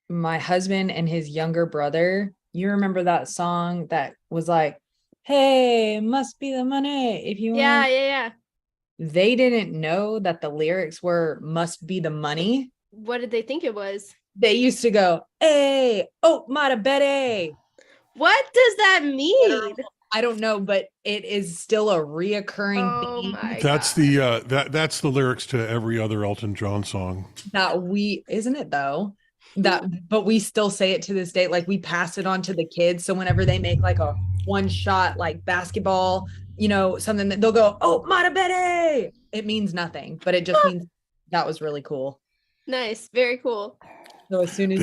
my husband and his younger brother, you remember that song that was like, hey, must be the money if you want. Yeah. They didn't know that the lyrics were must be the money. What did they think it was? They used to go, hey, oh, mata bene. What does that mean? I don't know, but it is still a reoccurring theme. That's the that's the lyrics to every other Elton John song. Isn't it though? But we still say it to this day. Like we pass it on to the kids. So whenever they make like a one shot like basketball, something that they'll go, oh, mata bene. It means nothing, but it just means that was really cool. Nice, very cool. So as soon as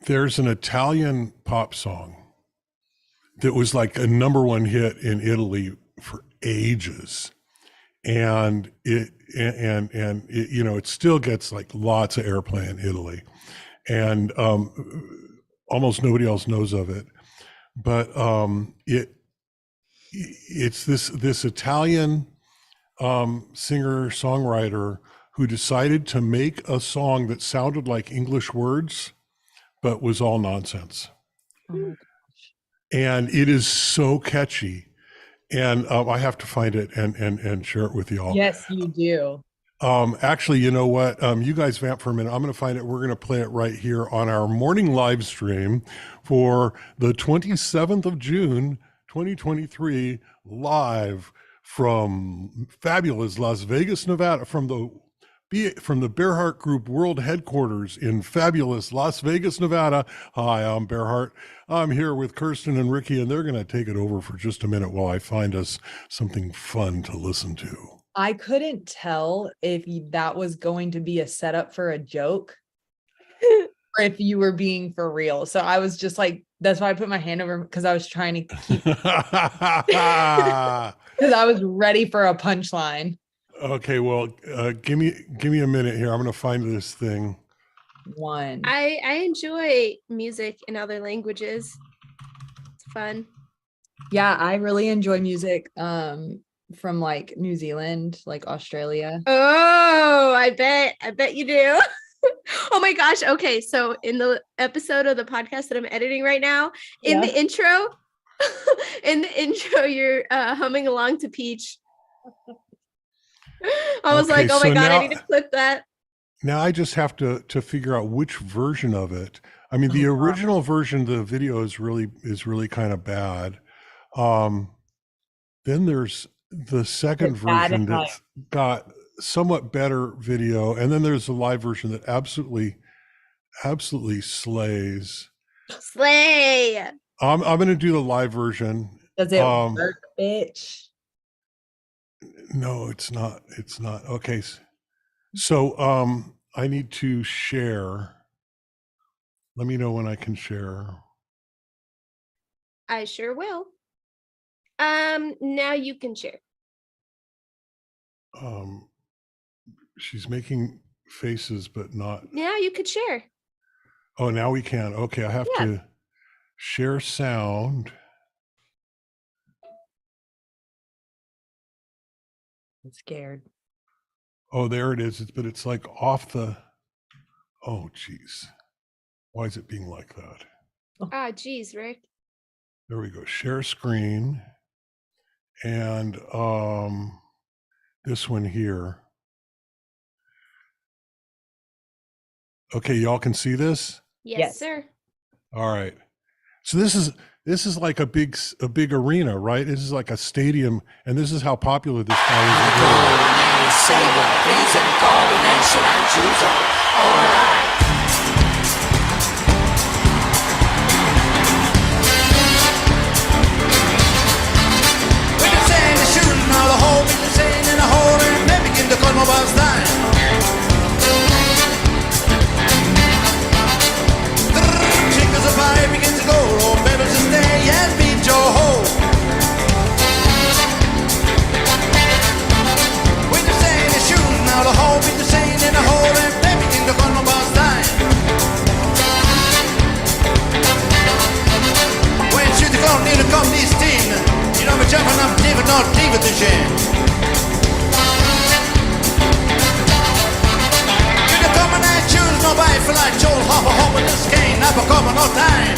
there's an Italian pop song that was like a #1 hit in Italy for ages, and it it still gets like lots of airplay in Italy, and almost nobody else knows of it, but it's this Italian singer songwriter who decided to make a song that sounded like English words, but was all nonsense. Oh my gosh. And it is so catchy. And I have to find it and share it with y'all. Yes, you do. Actually, you know what? You guys vamp for a minute. I'm going to find it. We're going to play it right here on our morning live stream for the 27th of June, 2023, live from fabulous Las Vegas, Nevada, from the Bearheart Group World Headquarters in fabulous Las Vegas, Nevada. Hi, I'm Bearheart. I'm here with Kirsten and Ricky, and they're going to take it over for just a minute while I find us something fun to listen to. I couldn't tell if that was going to be a setup for a joke or if you were being for real. So I was just like, that's why I put my hand over because I was trying to keep because I was ready for a punchline. Okay, well, give me a minute here. I'm going to find this thing. I enjoy music in other languages. It's fun. Yeah, I really enjoy music from like New Zealand, like Australia. Oh, I bet you do. Oh my gosh. Okay, so in the episode of the podcast that I'm editing right now, in the intro, you're humming along to Peach. I was like, oh my God, I need to clip that. Now I just have to figure out which version of it. I mean, the original version of the video is really kind of bad. Then there's the second version that's got somewhat better video, and then there's the live version that absolutely slays. Slay. I'm going to do the live version. Does it work, bitch? No, it's not. Okay. So I need to share. Let me know when I can share. I sure will. Now you can share. She's making faces, but not. Now you could share. Oh, now we can. Okay, I have to share sound. I'm scared. Oh, there it is. But it's like off the. Oh, geez. Why is it being like that? Ah, geez, Rick. There we go. Share screen. And this one here. Okay, y'all can see this? Yes, sir. All right. So this is like a big arena, right? This is like a stadium, and this is how popular this guy is. When you're saying you're shooting, now the whole beat the same in the hole. la kjol, hopper, hopper, det skal ind, og kommer noget degn.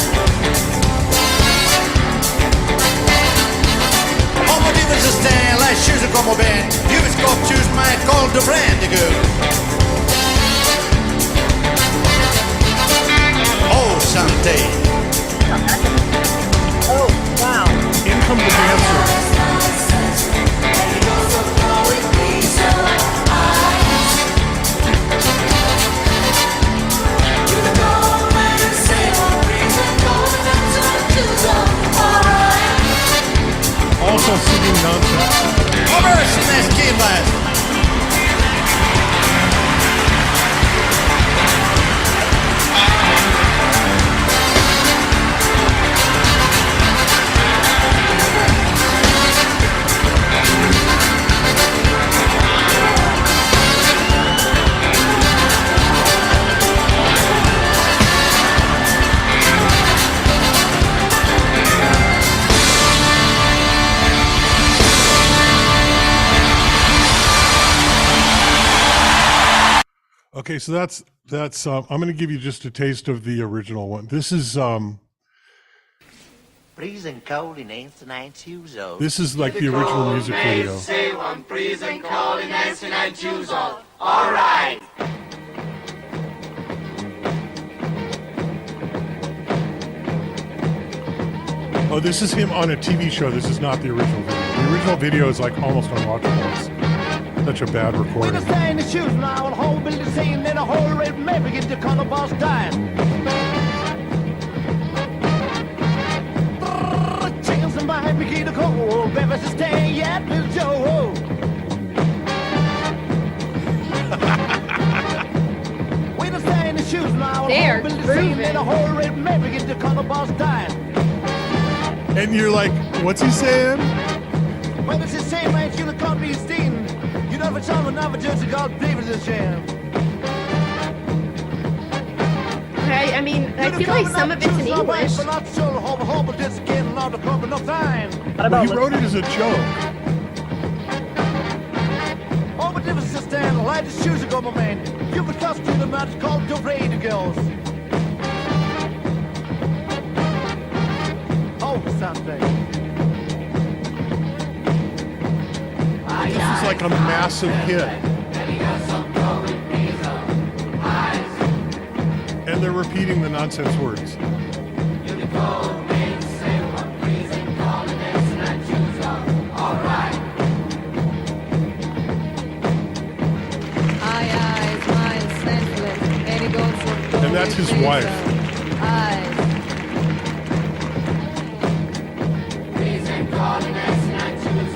Hopper, de vil så stand, la shoes, og kommer band. You vil skop, choose my gold, the brand, det gør. Oh, someday. Oh, wow. In come the dancers. Also singing nonsense. Over, så lad os give mig. Okay, so that's I'm going to give you just a taste of the original one. This is Freezing cold in ancient shoes on. this is like the original music video. Say I'm freezing cold in ancient shoes on. All right. Oh, this is him on a TV show. This is not the original video. The original video is like almost unwatchable. It's such a bad When recording. I stay in the shoes now, and whole building saying that a whole red map begin to color boss dying. Chance and my begin to cold, baby, to stay yet, little Joe. When I stay in the shoes now, They and are whole building saying that a grooving. whole red map begin to color boss dying. And you're like, what's he saying? When it's the same man, you can't be seen. You never tell me, never judge a God, David is a sham. I mean, I feel like some of it's in English. But not sure, hope this again, not a couple of time. Well, he wrote it as a joke. Oh, but difference is stand, light the shoes ago, my man. You've been costumed to the match called the Raid Girls. Oh, something. This is like a massive hit. And they're repeating the nonsense words. And that's his wife.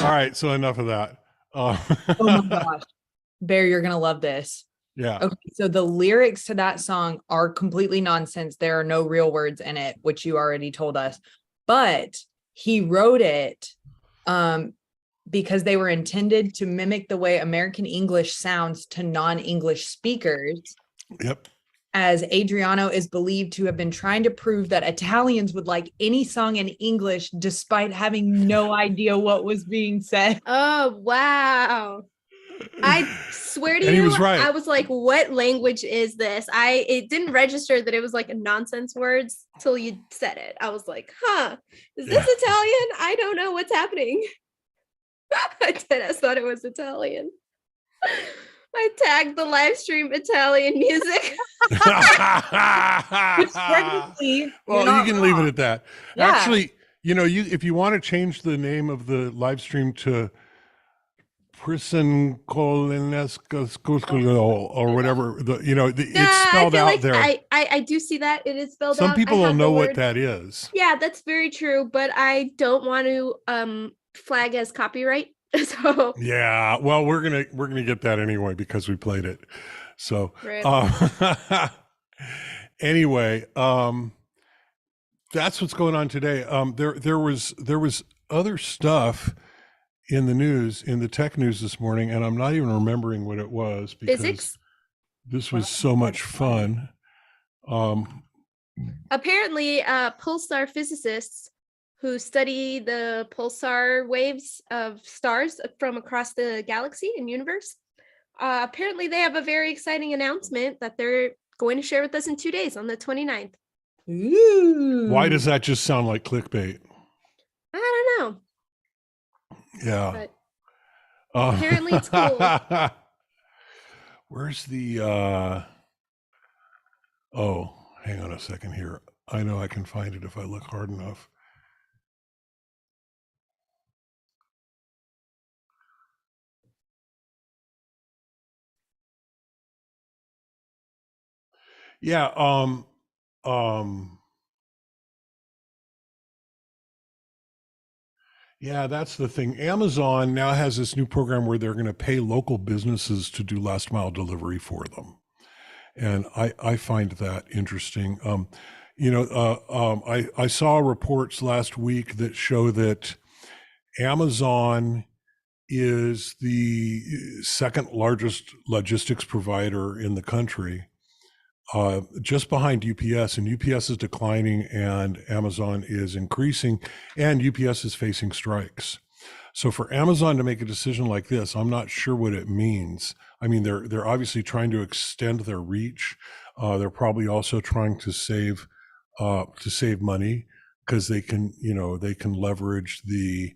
All right, so enough of that. Oh my gosh. Bear, you're gonna love this. Yeah. Okay, so the lyrics to that song are completely nonsense. There are no real words in it, which you already told us. But he wrote it because they were intended to mimic the way American English sounds to non-English speakers, Yep. as Adriano is believed to have been trying to prove that Italians would like any song in English despite having no idea what was being said. Oh, wow. I swear to And he you, was right. I was like, what language is this? It didn't register that it was like nonsense words till you said it. I was like, huh, is this Italian? I don't know what's happening. I thought it was Italian. I tagged the live stream Italian music. Which technically, Well, you can leave it at that. Yeah. Actually, if you want to change the name of the live stream to Prison or whatever, it's spelled out there. I do see that it is spelled out. Some people I will have know the what word. that is. Yeah, that's very true, but I don't want to flag as copyright. So Yeah, well, we're gonna get that anyway because we played it. So Rip. anyway, that's what's going on today. There was other stuff in the news, in the tech news this morning, and I'm not even remembering what it was because physics. this was so much fun. Apparently, pulsar physicists who study the pulsar waves of stars from across the galaxy and universe, apparently they have a very exciting announcement that they're going to share with us in 2 days on the 29th. Ooh. Why does that just sound like clickbait? I don't know, Yeah. but apparently it's cool. Where's the oh, hang on a second here. I know I can find it if I look hard enough. Yeah, yeah, that's the thing. Amazon now has this new program where they're going to pay local businesses to do last mile delivery for them. And I find that interesting. I saw reports last week that show that Amazon is the second largest logistics provider in the country, just behind UPS, and UPS is declining and Amazon is increasing, and UPS is facing strikes. So for Amazon to make a decision like this, I'm not sure what it means. I mean, they're obviously trying to extend their reach. They're probably also trying to save money because they can leverage the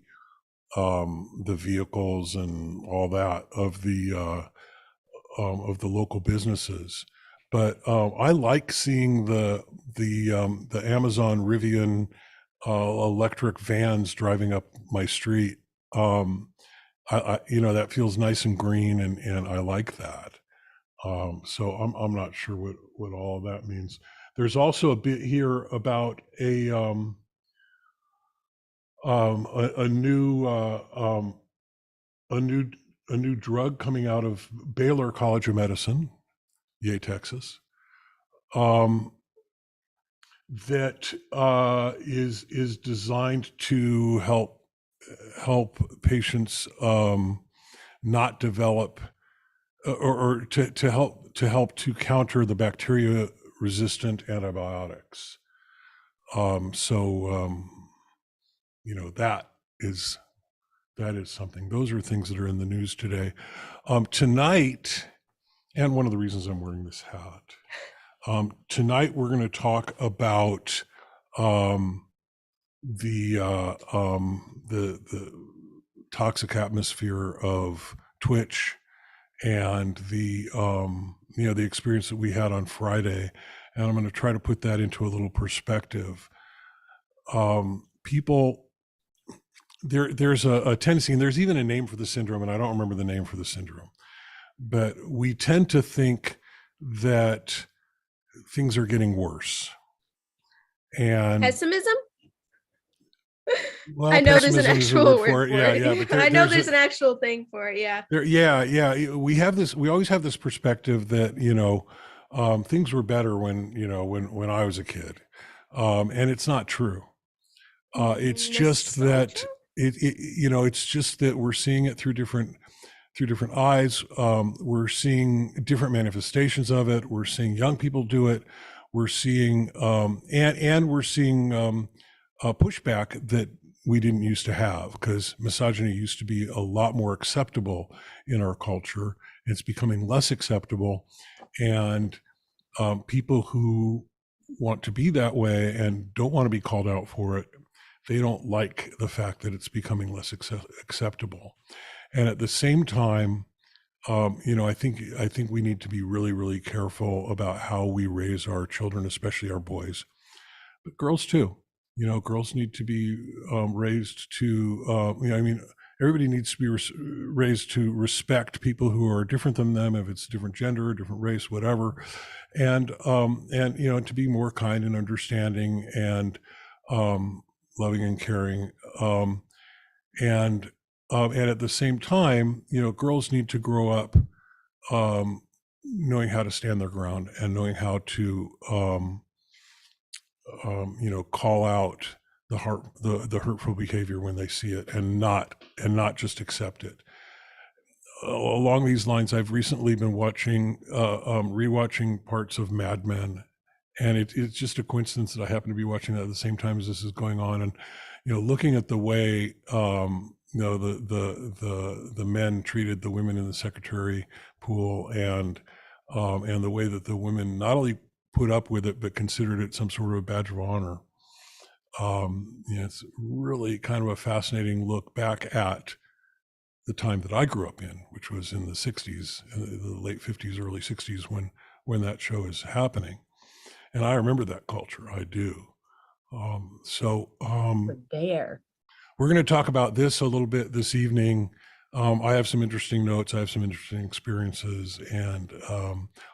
vehicles and all that of the local businesses. But I like seeing the Amazon Rivian electric vans driving up my street. That feels nice and green, and I like that. So I'm not sure what all of that means. There's also a bit here about a new drug coming out of Baylor College of Medicine, yay Texas, that is designed to help patients not develop or to help to counter the bacteria resistant antibiotics. That is something. Those are things that are in the news today. Tonight, and one of the reasons I'm wearing this hat, tonight we're going to talk about the toxic atmosphere of Twitch and the experience that we had on Friday, and I'm going to try to put that into a little perspective. People, there's a tendency, and there's even a name for the syndrome, and I don't remember the name for the syndrome, but we tend to think that things are getting worse. And Pessimism? well, I know there's an pessimism is a actual word for it. Yeah, but I know there's an actual thing for it. Yeah. We always have this perspective that things were better when I was a kid, and it's not true. It's just that it's just that we're seeing it through different eyes. We're seeing different manifestations of it. We're seeing young people do it. We're seeing and we're seeing pushback that we didn't used to have, because misogyny used to be a lot more acceptable in our culture. It's becoming less acceptable, and people who want to be that way and don't want to be called out for it, they don't like the fact that it's becoming less acceptable. And at the same time, I think we need to be really, really careful about how we raise our children, especially our boys, but girls too. Girls need to be raised to, everybody needs to be raised to respect people who are different than them, if it's a different gender, different race, whatever, and to be more kind and understanding and loving and caring, and at the same time, girls need to grow up knowing how to stand their ground and knowing how to call out the hurtful behavior when they see it, and not just accept it. Along these lines, I've recently been rewatching parts of Mad Men, and it's just a coincidence that I happen to be watching that at the same time as this is going on, and looking at the way the men treated the women in the secretary pool, and and the way that the women not only put up with it but considered it some sort of a badge of honor. It's really kind of a fascinating look back at the time that I grew up in, which was in the 60s, the late 50s, early 60s, when that show is happening. And I remember that culture. I do. There. We're going to talk about this a little bit this evening. I have some interesting notes. I have some interesting experiences, and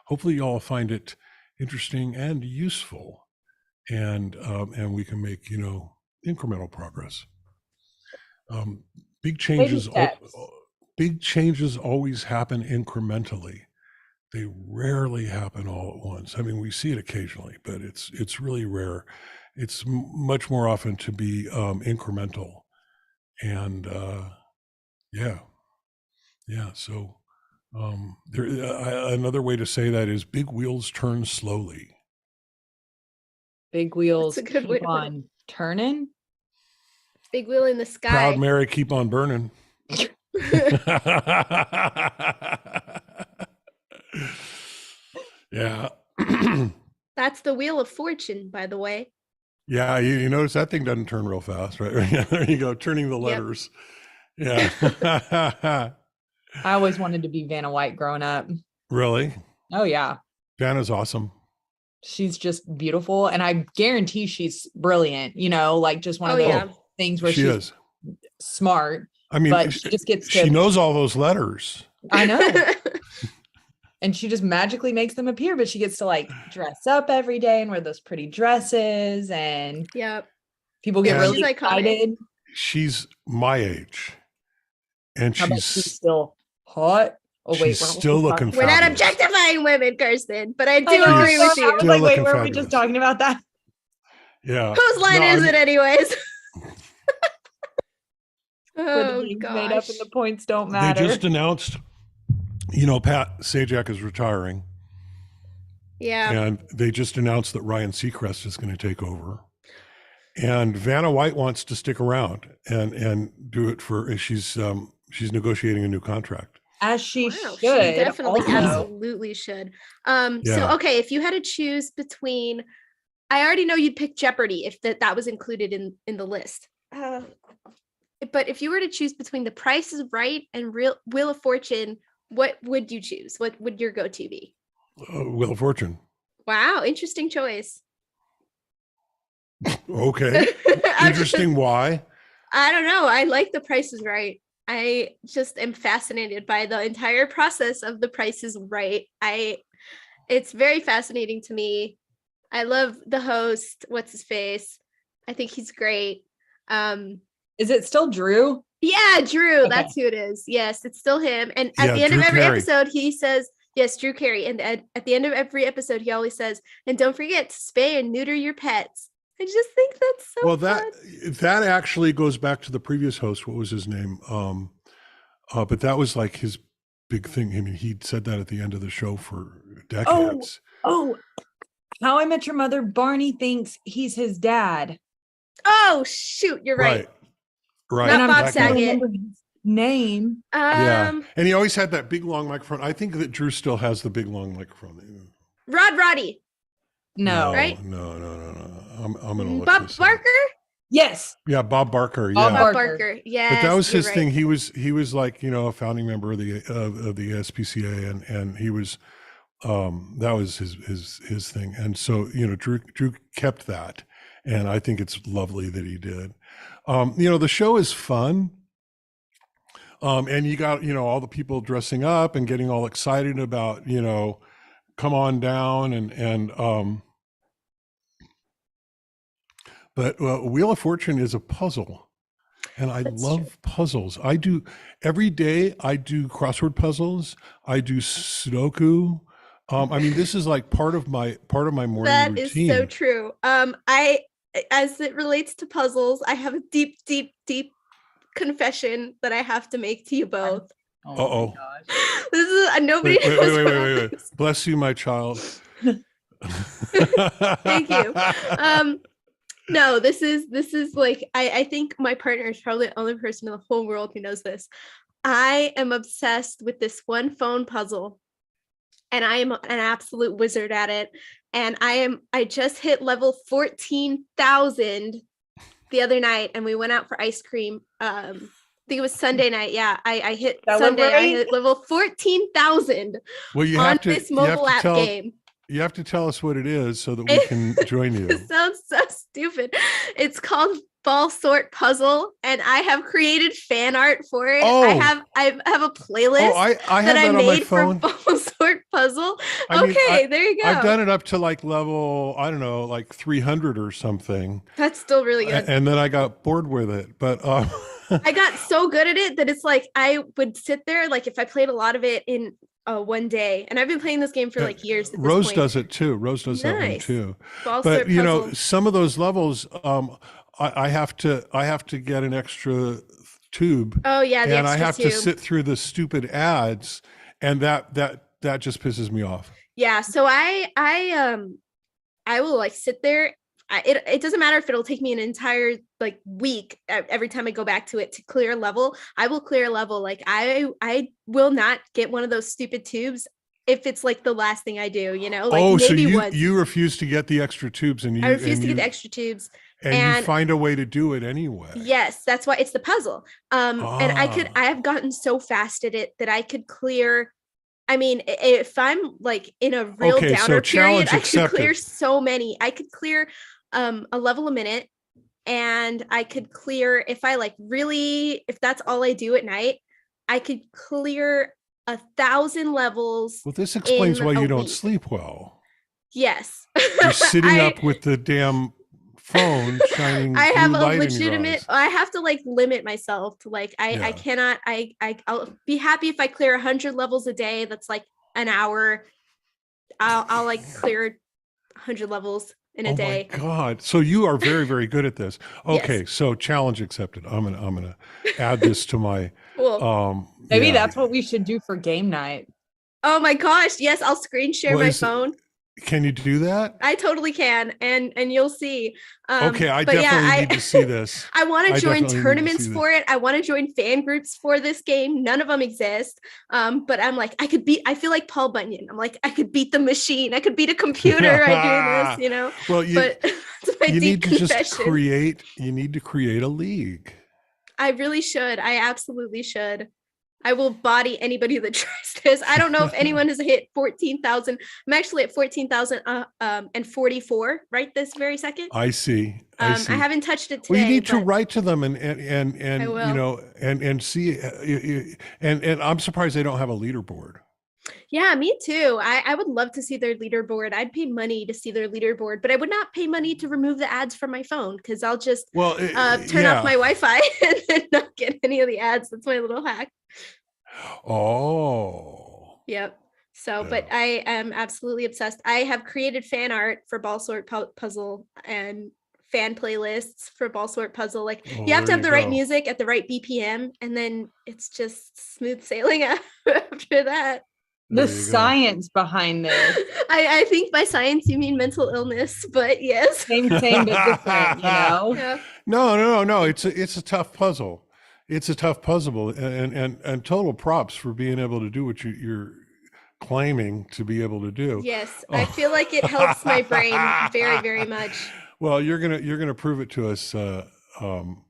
hopefully y'all find it interesting and useful, and we can make incremental progress. Big changes always happen incrementally. They rarely happen all at once. I mean, we see it occasionally, but it's really rare. It's much more often to be incremental, and yeah. So another way to say that is big wheels turn slowly. Big wheels That's a good way keep to put it. on turning. Big wheel in the sky. Proud Mary, keep on burning. Yeah. That's the Wheel of Fortune, by the way. Yeah, you notice that thing doesn't turn real fast, right? There you go, turning the letters. Yep. Yeah. I always wanted to be Vanna White growing up. Really? Oh yeah. Vanna's awesome. She's just beautiful, and I guarantee she's brilliant, like just one of those things where she's smart. I mean, but she just gets she knows all those letters. I know. And she just magically makes them appear, but she gets to dress up every day and wear those pretty dresses, and people get really excited. She's my age, and she's still hot. Oh wait, she's still looking We're not objectifying women, Kirsten, but I do agree with you. I was like, wait, were we just talking about that? Yeah. Whose line is it anyways? Oh, the game's made up and the points don't matter. They just announced, Pat Sajak is retiring. Yeah. And they just announced that Ryan Seacrest is going to take over. And Vanna White wants to stick around and do it she's negotiating a new contract. As she should. She definitely absolutely should. So okay, if you had to choose between, I already know you'd pick Jeopardy if that was included in the list. But if you were to choose between The Price is Right and Wheel of Fortune, what would you choose? What would your go-to be? Wheel of Fortune. Wow, interesting choice. Okay. Interesting. Why? I don't know. I like The Price is Right. I just am fascinated by the entire process of The Price is Right. It's very fascinating to me. I love the host. What's his face? I think he's great. Is it still Drew? Yeah, Drew. Okay. That's who it is. Yes, it's still him. And at the end of every episode, he says, yes, Drew Carey. And at the end of every episode, he always says, and don't forget to spay and neuter your pets. I just think that's so well, fun. that actually goes back to the previous host. What was his name? But that was like his big thing. I mean, he said that at the end of the show for decades. Oh, How I Met Your Mother, Barney thinks he's his dad. Oh, shoot. You're right. Right. Not Bob Saget. Name. Yeah. And he always had that big, long microphone. I think that Drew still has the big, long microphone. Rod Roddy. No. Right? No. I'm going to look Bob this Barker? up. Yes. Yeah, Bob Barker. Bob Yeah. Barker. Yes. But that was his thing. He was like, a founding member of the SPCA, and he was that was his thing. And so, Drew kept that, and I think it's lovely that he did. The show is fun. And you got, all the people dressing up and getting all excited about, come on down but Wheel of Fortune is a puzzle, and I love puzzles. Every day I do crossword puzzles. I do Sudoku. I mean, this is like part of my morning routine. That is so true. As it relates to puzzles, I have a deep, deep, deep confession that I have to make to you both. Uh-oh. This is nobody. Wait. Bless you, my child. Thank you. No, this is like, I think my partner is probably the only person in the whole world who knows this. I am obsessed with this one phone puzzle. and I am an absolute wizard at it. And I just hit level 14,000 the other night, and we went out for ice cream. I think it was Sunday night. Yeah, I hit Sunday. I hit level 14,000 Well, on this mobile app game. You have to tell us what it is so that we can join you. It sounds so stupid. It's called Ball Sort Puzzle, and I have created fan art for it. Oh. I have a playlist I have that on my phone. for Ball Sort Puzzle. There you go. I've done it up to like level, I don't know, like 300 or something. That's still really good. And then I got bored with it, but I got so good at it that it's like I would sit there, like if I played a lot of it in one day, and I've been playing this game for like years. At this Rose point. does it too. Rose does that one too. Ball But Sort you know, Puzzle. some of those levels, I have to get an extra tube. Oh yeah, the and I extra have tube. to sit through the stupid ads, and that just pisses me off. Yeah, so I will like sit there. It doesn't matter if it'll take me an entire like week every time I go back to it to clear a level. I will clear a level. Like I will not get one of those stupid tubes if it's like the last thing I do, you know, like maybe so once. you refuse to get the extra tubes, and I refuse to get the extra tubes. And you find a way to do it anyway. Yes, that's why it's the puzzle. And I have gotten so fast at it that I could clear. I mean, if I'm like in a real downer period, I could clear so many. I could clear a level a minute, and I could clear, if I like really, if that's all I do at night, I could clear 1,000 levels. Well, this explains why you don't sleep well. Yes. You're sitting up with the damn phone shining. I have blue a light in your legitimate, eyes. I have to like limit myself to like, I cannot, I'll be happy if I clear 100 levels a day. That's like an hour. I'll like clear 100 levels in a day. Oh my God. So you are very, very good at this. Okay. Yes. So challenge accepted. I'm gonna add this to my, Cool. Maybe that's what we should do for game night. Oh my gosh. Yes. I'll screen share my phone. Can you do that? I totally can. And you'll see. Okay. I definitely need to see this. I want to join tournaments for it. I want to join fan groups for this game. None of them exist. But I'm like, I feel like Paul Bunyan. I'm like, I could beat the machine. I could beat a computer. I do this, you know? Well, you need to just create a league. I really should. I absolutely should. I will body anybody that tries this. I don't know if anyone has hit 14,000. I'm actually at 14,044 right this very second. I see. I haven't touched it today. Well, you need to write to them and you know and see and I'm surprised they don't have a leaderboard. Yeah, me too. I would love to see their leaderboard. I'd pay money to see their leaderboard, but I would not pay money to remove the ads from my phone because I'll just turn off my Wi-Fi and then not get any of the ads. That's my little hack. Oh. Yep. So, but I am absolutely obsessed. I have created fan art for Ball Sort Puzzle and fan playlists for Ball Sort Puzzle. Like you have to have the right music at the right BPM, and then it's just smooth sailing after that. The science behind this. I think by science you mean mental illness, but yes. Same but different, you know? Yeah. No. It's a tough puzzle. It's a tough puzzle, and total props for being able to do what you're claiming to be able to do. Yes, I feel like it helps my brain very, very much. Well, you're gonna prove it to us on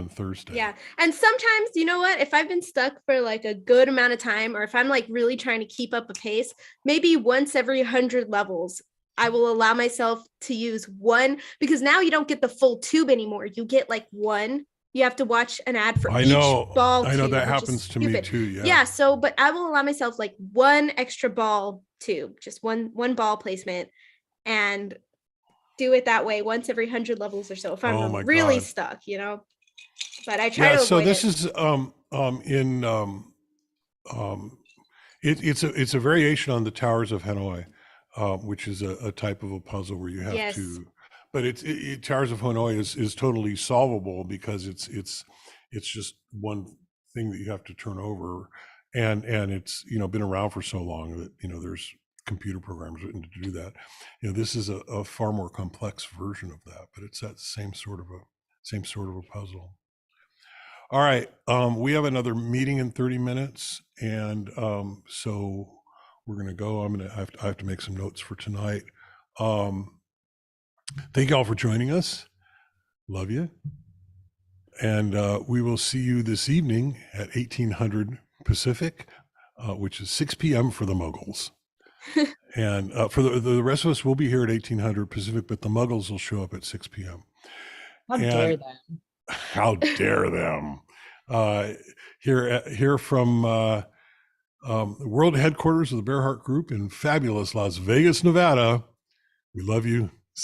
Thursday. Yeah, and sometimes, you know what? If I've been stuck for like a good amount of time, or if I'm like really trying to keep up a pace, maybe once every 100 levels, I will allow myself to use one, because now you don't get the full tube anymore. You get like one. You have to watch an ad for each ball tube. I know that happens to me too. Yeah. So, but I will allow myself like one extra ball tube, just one ball placement, and do it that way once every 100 levels or so. If I'm really stuck, you know. But I try to avoid so this is it's a variation on the Towers of Hanoi, which is a type of a puzzle where you have to. But Towers of Hanoi is totally solvable because it's just one thing that you have to turn over, and it's been around for so long that there's computer programs written to do that. This is a far more complex version of that, but it's that same sort of a puzzle. All right, we have another meeting in 30 minutes, and so we're going to go. I have to make some notes for tonight. Thank you all for joining us. Love you. And we will see you this evening at 1800 Pacific, which is 6 p.m. for the Muggles. And for the rest of us, we'll be here at 1800 Pacific, but the Muggles will show up at 6 p.m. How dare them? How dare them? Here from the world headquarters of the Bearheart Group in fabulous Las Vegas, Nevada. We love you.